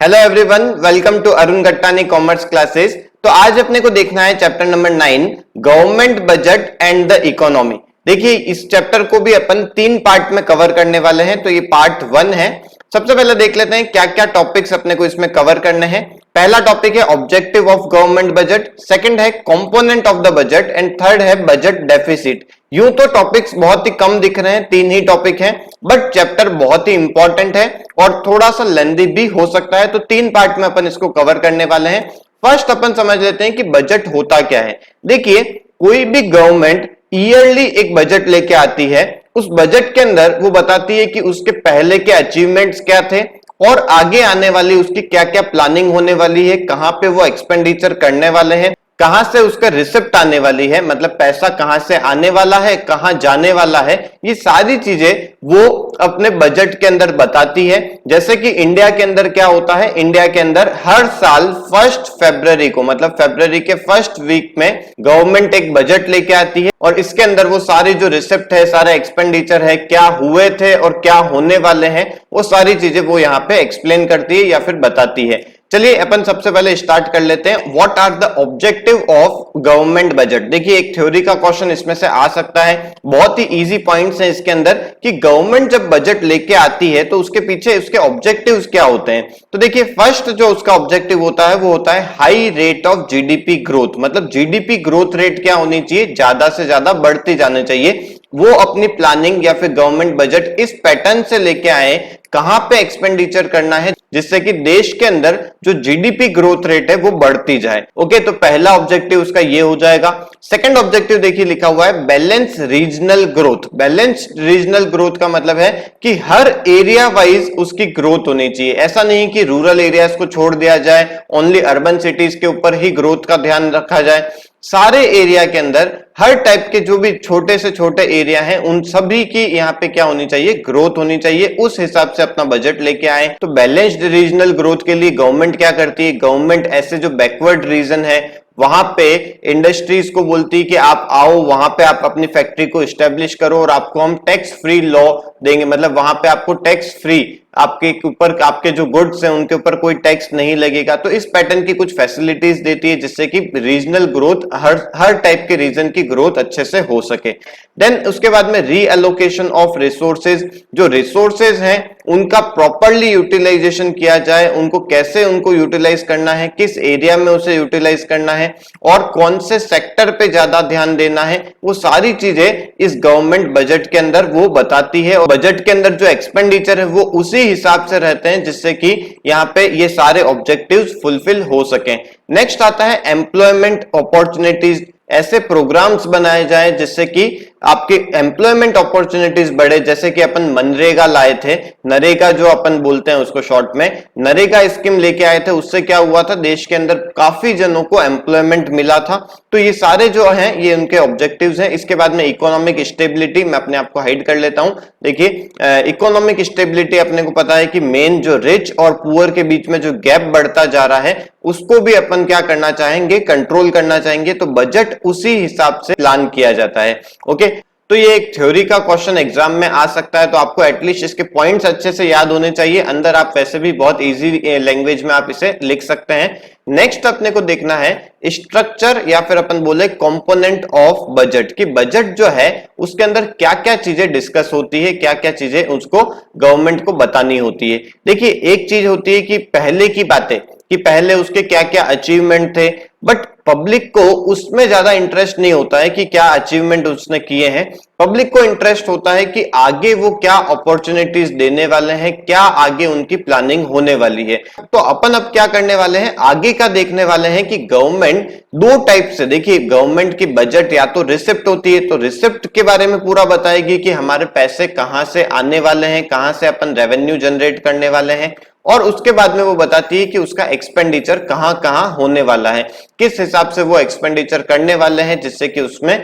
Hello everyone, welcome to Arun Gattani commerce classes. तो आज अपने को देखना है chapter number 9 government budget and the economy. देखिए इस चैप्टर को भी अपन 3 पार्ट में कवर करने वाले हैं, तो ये पार्ट 1 है। सबसे पहले देख लेते हैं क्या क्या टॉपिक्स अपने को इसमें कवर करने हैं। पहला टॉपिक है objective of government budget, second है component of the budget and third है बजट डेफिसिट। यूं तो टॉपिक्स बहुत ही कम दिख रहे हैं, 3 ही टॉपिक हैं, बट चैप्टर बहुत ही इंपॉर्टेंट है और थोड़ा सा लेंथी भी हो सकता है, तो 3 पार्ट में अपन इसको कवर करने वाले हैं। फर्स्ट अपन समझ लेते हैं कि बजट होता क्या है। देखिए कोई भी गवर्नमेंट ईयरली एक बजट लेके आती है, उस बजट के अंदर वो बताती है कि उसके पहले के अचीवमेंट्स क्या थे और आगे आने वाली उसकी क्या क्या प्लानिंग होने वाली है, कहां पे वो एक्सपेंडिचर करने वाले हैं, कहां से उसका रिसिप्ट आने वाली है, मतलब पैसा कहां से आने वाला है, कहां जाने वाला है, ये सारी चीजें वो अपने बजट के अंदर बताती है। जैसे कि इंडिया के अंदर क्या होता है, इंडिया के अंदर हर साल 1 फरवरी को, मतलब फरवरी के फर्स्ट वीक में गवर्नमेंट एक बजट लेके आती है और इसके अंदर वो सारी जो रिसिप्ट है, सारे एक्सपेंडिचर है, क्या हुए थे और क्या होने वाले हैं, वो सारी चीजें वो यहाँ पे एक्सप्लेन करती है या फिर बताती है। चलिए अपन सबसे पहले स्टार्ट कर लेते हैं, what are the objective of government budget. देखिए एक थ्योरी का क्वेश्चन इसमें से आ सकता है, बहुत ही इजी पॉइंट्स हैं इसके अंदर कि गवर्नमेंट जब बजट लेके आती है तो उसके पीछे उसके ऑब्जेक्टिव्स क्या होते हैं। तो देखिए फर्स्ट जो उसका ऑब्जेक्टिव होता है वो होता है high rate of GDP growth, मतलब जीडीपी ग्रोथ रेट क्या होनी चाहिए, ज्यादा से ज्यादा बढ़ती जानी चाहिए। वो अपनी प्लानिंग या फिर गवर्नमेंट बजट इस पैटर्न से लेके आए कहां पे एक्सपेंडिचर करना है जिससे कि देश के अंदर जो जीडीपी ग्रोथ रेट है वो बढ़ती जाए। ओके, तो पहला ऑब्जेक्टिव उसका ये हो जाएगा। सेकंड ऑब्जेक्टिव देखिए लिखा हुआ है balance regional growth. Balance regional growth का मतलब है कि हर एरिया वाइज उसकी ग्रोथ होनी चाहिए। ऐसा नहीं कि रूरल एरियाज को छोड़ दिया जाए, ओनली अर्बन सिटीज के ऊपर ही ग्रोथ का ध्यान रखा जाए। सारे एरिया के अंदर हर टाइप के जो भी छोटे से छोटे एरिया हैं उन सभी की यहाँ पे क्या होनी चाहिए, ग्रोथ होनी चाहिए। उस हिसाब से अपना बजट लेके आए। तो बैलेंस्ड रीजनल ग्रोथ के लिए गवर्नमेंट क्या करती है, गवर्नमेंट ऐसे जो बैकवर्ड रीजन है वहां पे इंडस्ट्रीज को बोलती है कि आप आओ, वहां पे आप अपनी फैक्ट्री को एस्टेब्लिश करो और आपको हम टैक्स फ्री लॉ देंगे, मतलब वहां पे आपको टैक्स फ्री, आपके ऊपर आपके जो गुड्स हैं उनके ऊपर कोई टैक्स नहीं लगेगा। तो इस पैटर्न की कुछ फैसिलिटीज देती है जिससे कि रीजनल ग्रोथ हर टाइप के रीजन की ग्रोथ अच्छे से हो सके। देन उसके बाद में रीएलोकेशन ऑफ रिसोर्सेज, जो रिसोर्सेज हैं उनका प्रॉपरली यूटिलाइजेशन किया जाए, उनको कैसे उनको यूटिलाइज करना है, किस एरिया में उसे यूटिलाइज करना है और कौन से सेक्टर पे ज्यादा ध्यान देना है, वो सारी चीजें इस गवर्नमेंट बजट के अंदर वो बताती है। और बजट के अंदर जो एक्सपेंडिचर है वो उसी हिसाब से रहते हैं जिससे कि यहाँ पे ये सारे ऑब्जेक्टिव्स फुलफिल हो सकें। नेक्स्ट आता है एम्प्लॉयमेंट अपॉर्चुनिटीज। ऐसे प्रोग्राम्स बनाए जाए जिससे कि आपके एम्प्लॉयमेंट अपॉर्चुनिटीज बढ़े। जैसे कि अपन मनरेगा लाए थे, नरेगा जो अपन बोलते हैं उसको शॉर्ट में, नरेगा स्कीम लेके आए थे, उससे क्या हुआ था, देश के अंदर काफी जनों को एम्प्लॉयमेंट मिला था। तो ये सारे जो हैं ये उनके ऑब्जेक्टिव्स हैं। इसके बाद में इकोनॉमिक स्टेबिलिटी, मैं अपने आप को हाइड कर लेता हूं। देखिए इकोनॉमिक स्टेबिलिटी अपने को पता है कि मेन जो रिच और पुअर के बीच में जो गैप बढ़ता जा रहा है उसको भी अपन क्या करना चाहेंगे, कंट्रोल करना चाहेंगे। तो बजट उसी हिसाब से प्लान किया जाता है। ओके, तो ये एक थ्योरी का क्वेश्चन एग्जाम में आ सकता है, तो आपको एटलीस्ट इसके पॉइंट्स अच्छे से याद होने चाहिए। अंदर आप वैसे भी बहुत इजी लैंग्वेज में आप इसे लिख सकते हैं। नेक्स्ट अपने को देखना है स्ट्रक्चर या फिर अपन बोले कंपोनेंट ऑफ बजट, कि बजट जो है उसके अंदर क्या क्या चीजें डिस्कस होती है, क्या क्या चीजें उसको गवर्नमेंट को बतानी होती है। देखिए एक चीज होती है कि पहले की बातें, कि पहले उसके क्या क्या अचीवमेंट थे, बट पब्लिक को उसमें ज्यादा इंटरेस्ट नहीं होता है कि क्या अचीवमेंट उसने किए हैं। पब्लिक को इंटरेस्ट होता है कि आगे वो क्या अपॉर्चुनिटीज देने वाले हैं, क्या आगे उनकी प्लानिंग होने वाली है। तो अपन अब क्या करने वाले हैं, आगे का देखने वाले हैं कि गवर्नमेंट 2 टाइप से, देखिए गवर्नमेंट की बजट या तो रिसिप्ट होती है, तो रिसिप्ट के बारे में पूरा बताएगी कि हमारे पैसे कहां से आने वाले हैं, कहां से अपन रेवेन्यू जनरेट करने वाले हैं, और उसके बाद में वो बताती है कि उसका एक्सपेंडिचर कहां कहां होने वाला है, किस हिसाब से वो एक्सपेंडिचर करने वाले हैं जिससे कि उसमें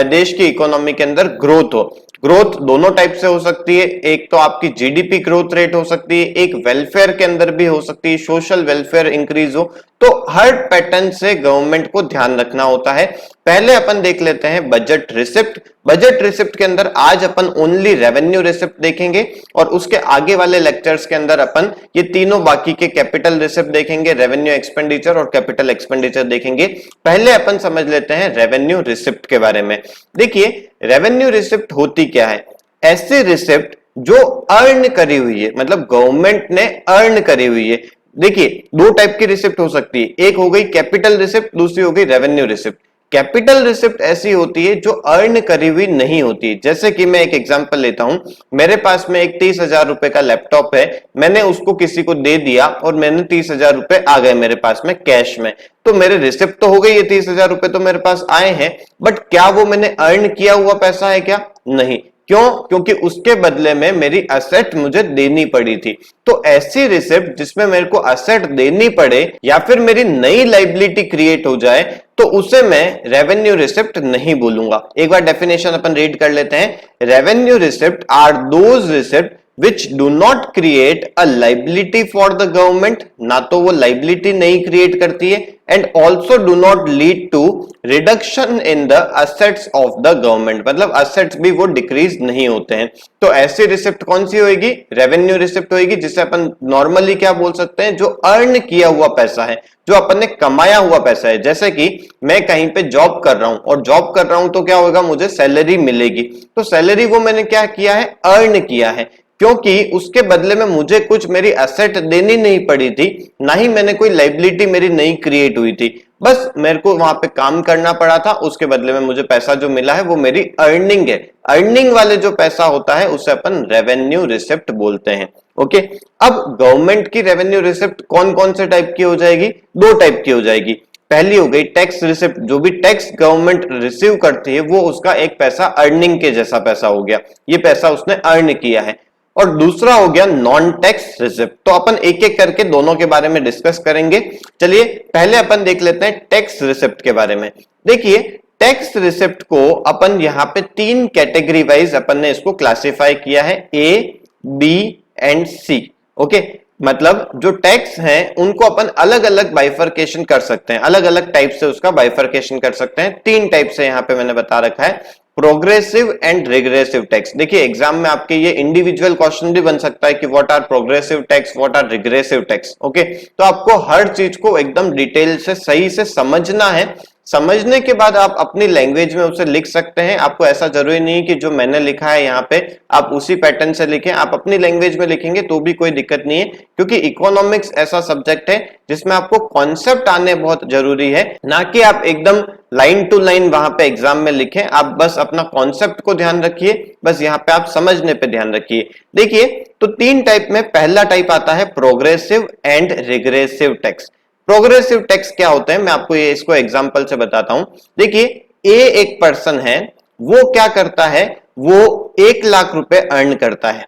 देश की इकोनॉमी के अंदर ग्रोथ हो। ग्रोथ दोनों टाइप से हो सकती है, एक तो आपकी जीडीपी ग्रोथ रेट हो सकती है, एक वेलफेयर के अंदर भी हो सकती है, सोशल वेलफेयर इंक्रीज हो। तो हर पैटर्न से गवर्नमेंट को ध्यान रखना होता है। पहले अपन देख लेते हैं बजट रिसिप्ट। बजट रिसिप्ट के अंदर आज अपन ओनली रेवेन्यू रिसिप्ट देखेंगे और उसके आगे वाले लेक्चर्स के अंदर अपन ये तीनों बाकी के कैपिटल रिसिप्ट देखेंगे, रेवेन्यू एक्सपेंडिचर और कैपिटल एक्सपेंडिचर देखेंगे। पहले अपन समझ लेते हैं रेवेन्यू रिसिप्ट के बारे में। देखिए रेवेन्यू रिसिप्ट होती क्या है? ऐसी रिसिप्ट जो अर्न करी हुई है, मतलब गवर्नमेंट ने अर्न करी हुई है। देखिए दो टाइप की रिसिप्ट हो सकती है, एक हो गई कैपिटल रिसिप्ट, दूसरी हो गई रेवेन्यू रिसिप्ट। कैपिटल रिसिप्ट ऐसी होती है जो अर्न करी हुई नहीं होती। जैसे कि मैं एक एग्जांपल लेता हूं, मेरे पास में एक 30,000 रुपए का लैपटॉप है, मैंने उसको किसी को दे दिया और मैंने 30,000 रुपए आ गए मेरे पास में कैश में, तो मेरे रिसिप्ट तो हो गई, ये 30,000 रुपए तो मेरे पास आए हैं, बट क्या वो मैंने अर्न किया हुआ पैसा है क्या? नहीं। क्यों? क्योंकि उसके बदले में मेरी असेट मुझे देनी पड़ी थी। तो ऐसी रिसिप्ट जिसमें मेरे को असेट देनी पड़े या फिर मेरी नई लाइबिलिटी क्रिएट हो जाए, तो उसे मैं रेवेन्यू रिसिप्ट नहीं बोलूंगा। एक बार डेफिनेशन अपन रीड कर लेते हैं। Revenue receipt are those receipt which do not create a liability for the government, ना तो वो लाइबिलिटी नहीं क्रिएट करती है, and also do not lead to reduction in the assets of the government, मतलब assets भी वो डिक्रीज नहीं होते हैं। तो ऐसी रिसिप्ट कौन सी होगी? रेवेन्यू रिसिप्ट होगी, जिसे अपन नॉर्मली क्या बोल सकते हैं? जो अर्न किया हुआ पैसा है, जो अपन ने कमाया हुआ पैसा है। जैसे कि मैं कहीं पे जॉब कर रहा हूं और जॉब कर रहा हूं तो क्या होगा? मुझे सैलरी मिलेगी, तो सैलरी वो मैंने क्या किया है? अर्न किया है, क्योंकि उसके बदले में मुझे कुछ मेरी एसेट देनी नहीं पड़ी थी, ना ही मैंने कोई लाइबिलिटी मेरी नई क्रिएट हुई थी, बस मेरे को वहां पे काम करना पड़ा था, उसके बदले में मुझे पैसा जो मिला है वो मेरी अर्निंग है। अर्निंग वाले जो पैसा होता है उसे अपन रेवेन्यू रिसिप्ट बोलते हैं। ओके, अब गवर्नमेंट की रेवेन्यू रिसिप्ट कौन कौन से टाइप की हो जाएगी? दो टाइप की हो जाएगी। पहली हो गई टैक्स रिसिप्ट, जो भी टैक्स गवर्नमेंट रिसीव करती है वो उसका एक पैसा अर्निंग के जैसा पैसा हो गया, ये पैसा उसने अर्न किया है। और दूसरा हो गया नॉन टैक्स रिसिप्ट। तो अपन एक एक करके दोनों के बारे में डिस्कस करेंगे। चलिए पहले अपन देख लेते हैं टैक्स रिसिप्ट के बारे में। देखिए टैक्स रिसिप्ट को अपन यहां पे तीन कैटेगरी वाइज अपन ने इसको क्लासिफाई किया है, ए, बी एंड सी। ओके, मतलब जो टैक्स हैं उनको अपन अलग अलग बाइफरकेशन कर सकते हैं, अलग अलग टाइप से उसका बाइफरकेशन कर सकते हैं। तीन टाइप से यहां पे मैंने बता रखा है, प्रोग्रेसिव एंड रिग्रेसिव टैक्स। देखिए एग्जाम में आपके ये इंडिविजुअल क्वेश्चन भी बन सकता है कि what are progressive tax, what are regressive tax. Okay, तो आपको हर चीज को एकदम डिटेल से सही से समझना है। समझने के बाद आप अपनी लैंग्वेज में उसे लिख सकते हैं। आपको ऐसा जरूरी नहीं कि जो मैंने लिखा है यहाँ पे आप उसी पैटर्न से लिखें, आप अपनी लैंग्वेज में लिखेंगे तो भी कोई दिक्कत नहीं है, क्योंकि इकोनॉमिक्स ऐसा सब्जेक्ट है जिसमें आपको कॉन्सेप्ट आने बहुत जरूरी है, ना कि आप एकदम लाइन टू लाइन वहां पे एग्जाम में लिखें। आप बस अपना कॉन्सेप्ट को ध्यान रखिए, बस यहाँ पे आप समझने पे ध्यान रखिए। देखिए तो तीन टाइप में पहला टाइप आता है progressive and regressive tax. Progressive tax क्या होते हैं मैं आपको ये इसको एग्जांपल से बताता हूं। देखिए ए एक पर्सन है, वो क्या करता है? वो 1,00,000 रुपए अर्न करता है।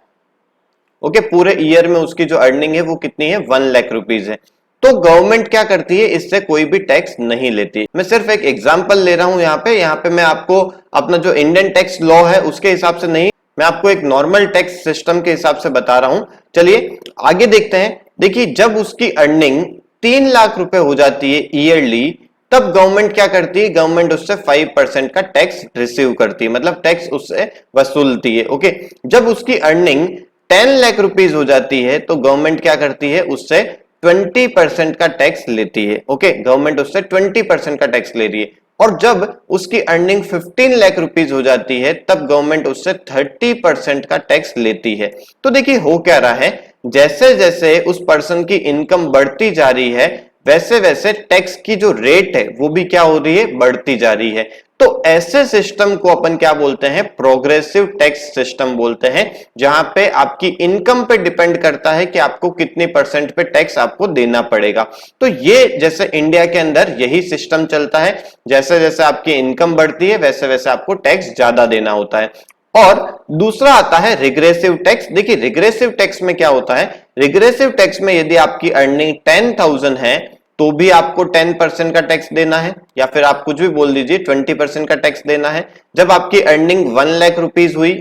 ओके, पूरे ईयर में उसकी जो अर्निंग है वो कितनी है? 1,00,000 रुपीज है। तो गवर्नमेंट क्या करती है? इससे कोई भी टैक्स नहीं लेती। मैं सिर्फ एक एग्जांपल ले रहा हूं यहाँ पे मैं आपको अपना जो इंडियन टैक्स लॉ है उसके हिसाब से नहीं, मैं आपको एक नॉर्मल टैक्स सिस्टम के हिसाब से बता रहा हूं। चलिए आगे देखते हैं। देखिए जब उसकी अर्निंग 3,00,000 रुपए हो जाती है ईयरली, तब गवर्नमेंट क्या करती है? गवर्नमेंट उससे 5% का टैक्स रिसीव करती है, मतलब टैक्स उससे वसूलती है। ओके, जब उसकी अर्निंग 10,00,000 रुपीज हो जाती है तो गवर्नमेंट क्या करती है? उससे 20% का टैक्स लेती है। ओके, गवर्नमेंट उससे 20% का टैक्स ले रही है। और जब उसकी अर्निंग 15,00,000 रुपीज हो जाती है तब गवर्नमेंट उससे 30% का टैक्स लेती है। तो देखिए हो क्या रहा है, जैसे जैसे उस पर्सन की इनकम बढ़ती जा रही है वैसे वैसे टैक्स की जो रेट है वो भी क्या हो रही है? बढ़ती जा रही है। तो ऐसे सिस्टम को अपन क्या बोलते हैं? प्रोग्रेसिव टैक्स सिस्टम बोलते हैं, जहां पे आपकी इनकम पे डिपेंड करता है कि आपको कितनी परसेंट पे टैक्स आपको देना पड़ेगा। तो ये जैसे इंडिया के अंदर यही सिस्टम चलता है, जैसे जैसे आपकी इनकम बढ़ती है वैसे वैसे आपको टैक्स ज्यादा देना होता है। और दूसरा आता है रिग्रेसिव टैक्स। देखिए रिग्रेसिव टैक्स में क्या होता है? रिग्रेसिव टैक्स में यदि आपकी अर्निंग 10,000 है तो भी आपको 10% का टैक्स देना है, या फिर आप कुछ भी बोल दीजिए 20% का टैक्स देना है। जब आपकी अर्निंग 1,00,000 रुपीज हुई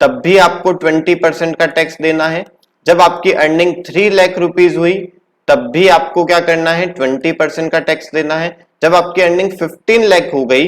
तब भी आपको 20% का टैक्स देना है। जब आपकी अर्निंग 3 लाख रुपीज हुई तब भी आपको क्या करना है, 20% का टैक्स देना है। जब आपकी अर्निंग 15 लाख हो गई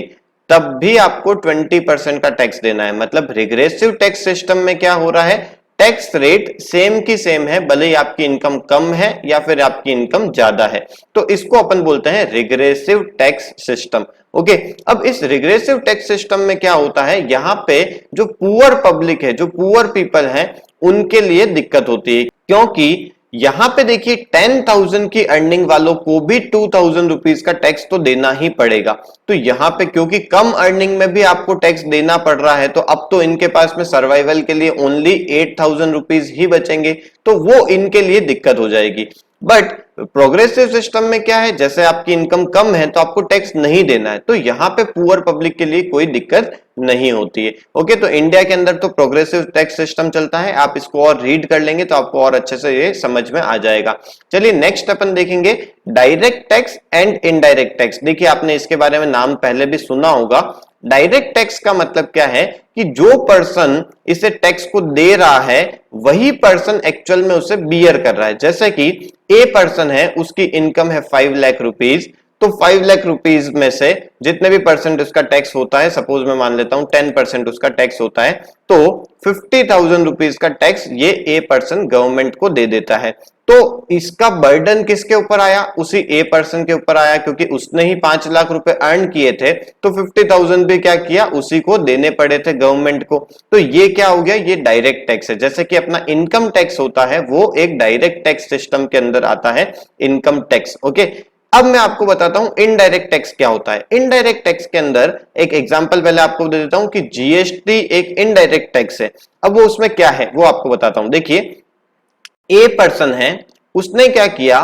तब भी आपको 20% का टैक्स देना है। मतलब रिग्रेसिव टैक्स सिस्टम में क्या हो रहा है, टैक्स रेट सेम की सेम है, भले ही आपकी इनकम कम है या फिर आपकी इनकम ज्यादा है। तो इसको अपन बोलते हैं रिग्रेसिव टैक्स सिस्टम। ओके, अब इस रिग्रेसिव टैक्स सिस्टम में क्या होता है, यहाँ पे जो पुअर पब्लिक है, जो पुअर पीपल है, उनके लिए दिक्कत होती है, क्योंकि यहां पे देखिए 10,000 की अर्निंग वालों को भी 2,000 रुपीज का टैक्स तो देना ही पड़ेगा। तो यहां पे क्योंकि कम अर्निंग में भी आपको टैक्स देना पड़ रहा है, तो अब तो इनके पास में सर्वाइवल के लिए ओनली 8,000 रुपीज ही बचेंगे, तो वो इनके लिए दिक्कत हो जाएगी। बट प्रोग्रेसिव सिस्टम में क्या है, जैसे आपकी इनकम कम है तो आपको टैक्स नहीं देना है, तो यहां पे पुअर पब्लिक के लिए कोई दिक्कत नहीं होती है। ओके, तो इंडिया के अंदर तो प्रोग्रेसिव टैक्स सिस्टम चलता है। आप इसको और रीड कर लेंगे तो आपको और अच्छे से ये समझ में आ जाएगा। चलिए नेक्स्ट अपन देखेंगे direct tax and indirect tax. देखिए आपने इसके बारे में नाम पहले भी सुना होगा। डायरेक्ट टैक्स का मतलब क्या है कि जो पर्सन इसे टैक्स को दे रहा है वही पर्सन एक्चुअल में उसे बियर कर रहा है। जैसे कि ए पर्सन है, उसकी इनकम है 5 लाख रुपीज, तो 5 लाख रुपीज में से जितने भी परसेंट उसका टैक्स होता है, सपोज मैं मान लेता हूं 10% उसका टैक्स होता है, तो 50,000 रुपीज का टैक्स ये ए पर्सन गवर्नमेंट को दे देता है। तो इसका बर्डन किसके ऊपर आया, उसी ए पर्सन के ऊपर आया, क्योंकि उसने ही 5 लाख रुपए अर्न किए थे, तो 50,000 भी क्या किया, उसी को देने पड़े थे गवर्नमेंट को। तो ये क्या हो गया, ये डायरेक्ट टैक्स है। जैसे कि अपना इनकम टैक्स होता है वो एक डायरेक्ट टैक्स सिस्टम के अंदर आता है, इनकम टैक्स। ओके, अब मैं आपको बताता हूं इनडायरेक्ट टैक्स क्या होता है। इनडायरेक्ट टैक्स के अंदर एक एग्जांपल पहले आपको दे देता हूं कि जीएसटी एक इनडायरेक्ट टैक्स है। अब वो उसमें क्या है वो आपको बताता हूं। देखिए ए पर्सन है, उसने क्या किया,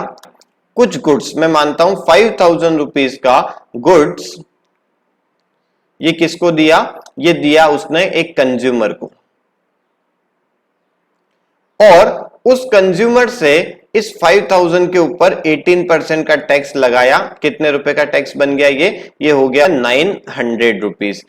कुछ गुड्स, मैं मानता हूं 5,000 रुपीज का गुड्स, ये किसको दिया, ये दिया उसने एक कंज्यूमर को, और उस कंज्यूमर से इस 5,000 के ऊपर 18% का टैक्स लगाया। कितने रुपए का टैक्स बन गया, ये हो गया 900 रुपीज।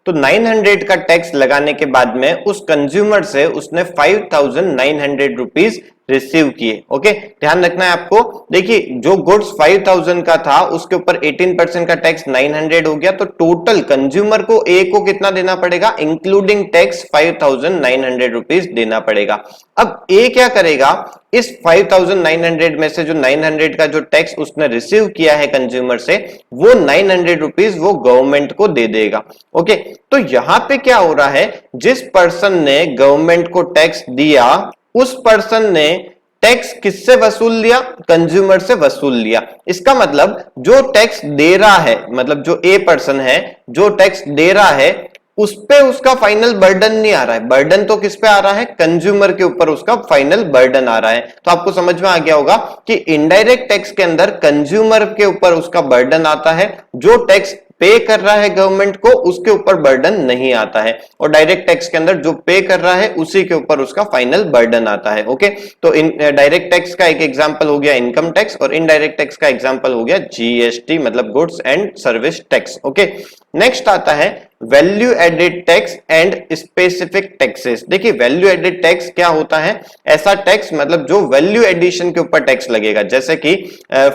तो 900 का टैक्स लगाने के बाद में उस कंज्यूमर से उसने 5,900 रुपीज रिसीव किए। ओके, ध्यान रखना है आपको। देखिए जो गुड्स 5,000 का था उसके ऊपर 18% का टैक्स 900 हो गया, तो टोटल कंज्यूमर को ए को कितना देना पड़ेगा, इंक्लूडिंग टैक्स 5,900 रुपीज देना पड़ेगा। अब ए क्या करेगा, इस 5,900 में से जो 900 का जो टैक्स उसने रिसीव किया है कंज्यूमर से, वो 900 रुपीज वो गवर्नमेंट को दे देगा। ओके, तो यहां पे क्या हो रहा है, जिस पर्सन ने गवर्नमेंट को टैक्स दिया उस पर्सन ने टैक्स किससे वसूल लिया, कंज्यूमर से वसूल लिया। इसका मतलब जो टैक्स दे रहा है, मतलब जो ए पर्सन है जो टैक्स दे रहा है, उस पे उसका फाइनल बर्डन नहीं आ रहा है। बर्डन तो किस पे आ रहा है, कंज्यूमर के ऊपर उसका फाइनल बर्डन आ रहा है। तो आपको समझ में आ गया होगा कि इनडायरेक्ट टैक्स के अंदर कंज्यूमर के ऊपर उसका बर्डन आता है, जो टैक्स पे कर रहा है गवर्नमेंट को उसके ऊपर बर्डन नहीं आता है, और डायरेक्ट टैक्स के अंदर जो पे कर रहा है उसी के ऊपर उसका फाइनल बर्डन आता है। ओके, तो डायरेक्ट टैक्स का एक एग्जांपल हो गया इनकम टैक्स, और इनडायरेक्ट टैक्स का एग्जांपल हो गया जीएसटी, मतलब goods and service tax. Okay, next आता है value added tax and specific taxes. देखिए वैल्यू एडेड टैक्स क्या होता है, ऐसा टैक्स मतलब जो वैल्यू एडिशन के ऊपर टैक्स लगेगा। जैसे कि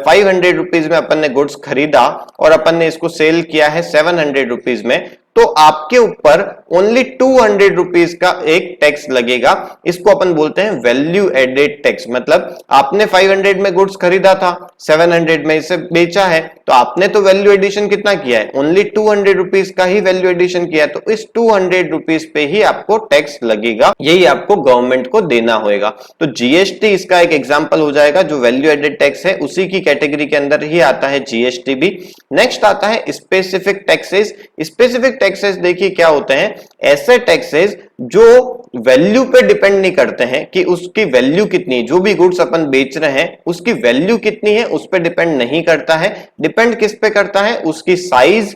500 रुपीज में अपन ने गुड्स खरीदा और अपन ने इसको सेल किया है 700 रुपीज में, तो आपके ऊपर ओनली 200 रुपीज का एक टैक्स लगेगा। इसको अपन बोलते हैं वैल्यू एडेड टैक्स। मतलब आपने 500 में गुड्स खरीदा था, 700 में इसे बेचा है, तो आपने तो वैल्यू एडिशन कितना किया है, ओनली 200 रुपीज का ही वैल्यू एडिशन किया है, तो इस 200 रुपीज पे ही आपको टैक्स लगेगा, यही आपको गवर्नमेंट को देना होगा। तो जीएसटी इसका एक एग्जांपल हो जाएगा, जो वैल्यू एडेड टैक्स है उसी की कैटेगरी के अंदर ही आता है जीएसटी भी। नेक्स्ट आता है स्पेसिफिक टैक्सेस। स्पेसिफिक टैक्सेस देखिए क्या होते हैं, ऐसे टैक्सेस जो वैल्यू पे डिपेंड नहीं करते हैं कि उसकी वैल्यू कितनी, जो भी गुड्स अपन बेच रहे हैं उसकी वैल्यू कितनी है उस पे डिपेंड नहीं करता है। डिपेंड किस पे करता है, उसकी साइज,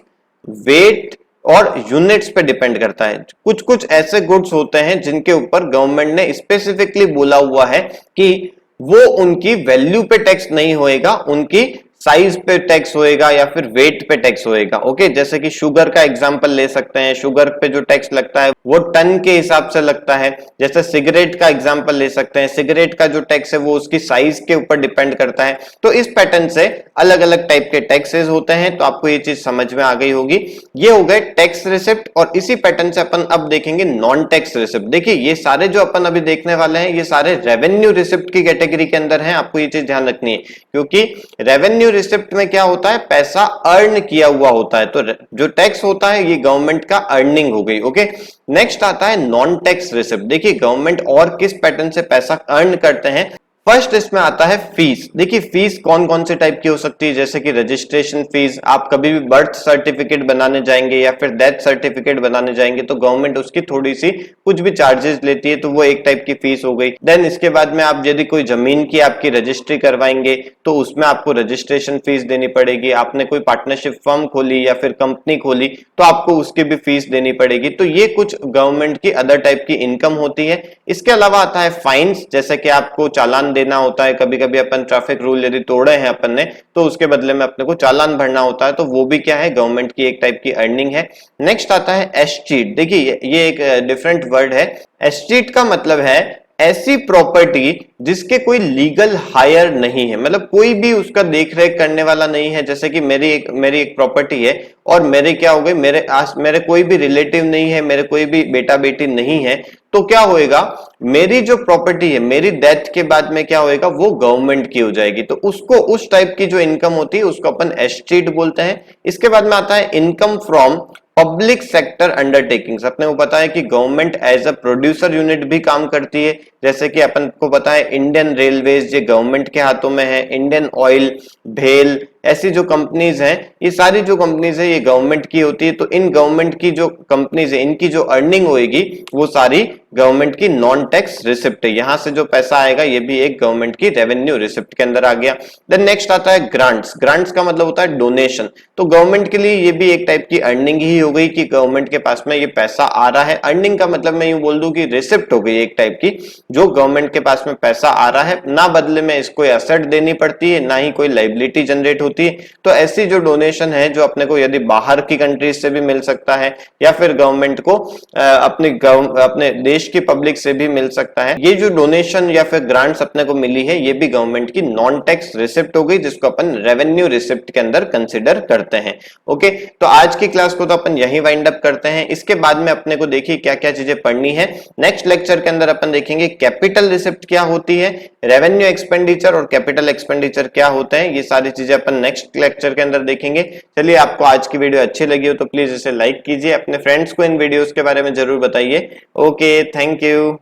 वेट और यूनिट्स पे डिपेंड करता है। कुछ कुछ ऐसे गुड्स होते हैं जिनके ऊपर गवर्नमेंट ने स्पेसिफिकली बोला हुआ है कि वो उनकी वैल्यू पे टैक्स नहीं होएगा, उनकी साइज पे टैक्स होएगा या फिर वेट पे टैक्स होएगा। ओके, जैसे कि शुगर का एग्जांपल ले सकते हैं, शुगर पे जो टैक्स लगता है वो टन के हिसाब से लगता है। जैसे सिगरेट का एग्जांपल ले सकते हैं, सिगरेट का जो टैक्स है वो उसकी साइज के ऊपर डिपेंड करता है। तो इस पैटर्न से अलग अलग टाइप के टैक्सेस होते हैं, तो आपको ये चीज समझ में आ गई होगी। ये हो गए टैक्स रिसिप्ट, और इसी पैटर्न से अपन अब देखेंगे नॉन टैक्स रिसिप्ट। देखिए ये सारे जो अपन अभी देखने वाले हैं ये सारे रेवेन्यू रिसिप्ट की कैटेगरी के अंदर हैं, आपको ये चीज ध्यान रखनी है, क्योंकि रेवेन्यू रिसिप्ट में क्या होता है, पैसा अर्न किया हुआ होता है। तो जो टैक्स होता है ये गवर्नमेंट का अर्निंग हो गई। ओके, नेक्स्ट आता है नॉन टैक्स रिसिप्ट। देखिए गवर्नमेंट और किस पैटर्न से पैसा अर्न करते हैं। फर्स्ट इसमें आता है फीस। देखिए फीस कौन कौन से टाइप की हो सकती है, जैसे कि रजिस्ट्रेशन फीस, आप कभी भी बर्थ सर्टिफिकेट बनाने जाएंगे या फिर डेथ सर्टिफिकेट बनाने जाएंगे तो गवर्नमेंट उसकी थोड़ी सी कुछ भी चार्जेस लेती है, तो वो एक टाइप की फीस हो गई। देन इसके बाद में आप यदि कोई जमीन की आपकी रजिस्ट्री करवाएंगे तो उसमें आपको रजिस्ट्रेशन फीस देनी पड़ेगी। आपने कोई पार्टनरशिप फर्म खोली या फिर कंपनी खोली तो आपको उसकी भी फीस देनी पड़ेगी। तो ये कुछ गवर्नमेंट की अदर टाइप की इनकम होती है। इसके अलावा आता है फाइन्स, जैसे कि आपको चालान देना होता है, कभी कभी अपन ट्रैफिक रूल यदि तोड़े हैं अपन ने तो उसके बदले में अपने को चालान भरना होता है, तो वो भी क्या है, गवर्नमेंट की एक टाइप की अर्निंग है। नेक्स्ट आता है एस्टीट। देखिए ये एक डिफरेंट वर्ड है। एस्टीट का मतलब है ऐसी प्रॉपर्टी जिसके कोई लीगल हायर नहीं है, मतलब कोई भी उसका देख रेख करने वाला नहीं है। जैसे कि मेरी एक प्रॉपर्टी है और मेरे क्या हो गई, मेरे कोई भी रिलेटिव नहीं है, मेरे कोई भी बेटा बेटी नहीं है, तो क्या होएगा, मेरी जो प्रॉपर्टी है मेरी डेथ के बाद में क्या होएगा, वो गवर्नमेंट की हो जाएगी। तो उसको उस टाइप की जो इनकम होती है उसको अपन एस्टेट बोलते हैं। इसके बाद में आता है income from public sector undertakings. अपने को पता है कि government as a producer unit भी काम करती है, जैसे कि अपन को पता है इंडियन रेलवेज ये गवर्नमेंट के हाथों में है, इंडियन ऑयल, भेल, ऐसी जो कंपनीज हैं ये सारी जो कंपनीज है ये गवर्नमेंट की होती है। तो इन गवर्नमेंट की जो कंपनीज है इनकी जो अर्निंग होगी वो सारी गवर्नमेंट की नॉन टैक्स रिसिप्ट है। यहां से जो पैसा आएगा ये भी एक गवर्नमेंट की रेवेन्यू रिसिप्ट के अंदर आ गया। देन नेक्स्ट आता है ग्रांट्स। ग्रांट्स का मतलब होता है डोनेशन। तो गवर्नमेंट के लिए ये भी एक टाइप की अर्निंग ही हो गई कि गवर्नमेंट के पास में ये पैसा आ रहा है। अर्निंग का मतलब मैं यूं बोल दूं कि रिसिप्ट हो गई एक टाइप की, जो गवर्नमेंट के पास में पैसा आ रहा है, ना बदले में इसको एसेट देनी पड़ती है ना ही कोई लाइबिलिटी जनरेट होती है। तो ऐसी जो डोनेशन है जो अपने को यदि बाहर की कंट्रीज से भी मिल सकता है या फिर गवर्नमेंट को अपने देश की पब्लिक से भी मिल सकता है, ये जो डोनेशन या फिर ग्रांट्स अपने को मिली है ये भी गवर्नमेंट की नॉन टैक्स रिसिप्ट हो गई, जिसको अपन रेवेन्यू रिसिप्ट के अंदर कंसिडर करते हैं। ओके, तो आज की क्लास को तो अपन यही वाइंड अप करते हैं। इसके बाद में अपने को देखिए क्या क्या चीजें पढ़नी है। नेक्स्ट लेक्चर के अंदर अपन देखेंगे कैपिटल रिसिप्ट क्या होती है, रेवेन्यू एक्सपेंडिचर और कैपिटल एक्सपेंडिचर क्या होते हैं, ये सारी चीजें अपन नेक्स्ट लेक्चर के अंदर देखेंगे। चलिए, आपको आज की वीडियो अच्छी लगी हो तो प्लीज इसे लाइक कीजिए, अपने फ्रेंड्स को इन वीडियोस के बारे में जरूर बताइए। Okay, thank you.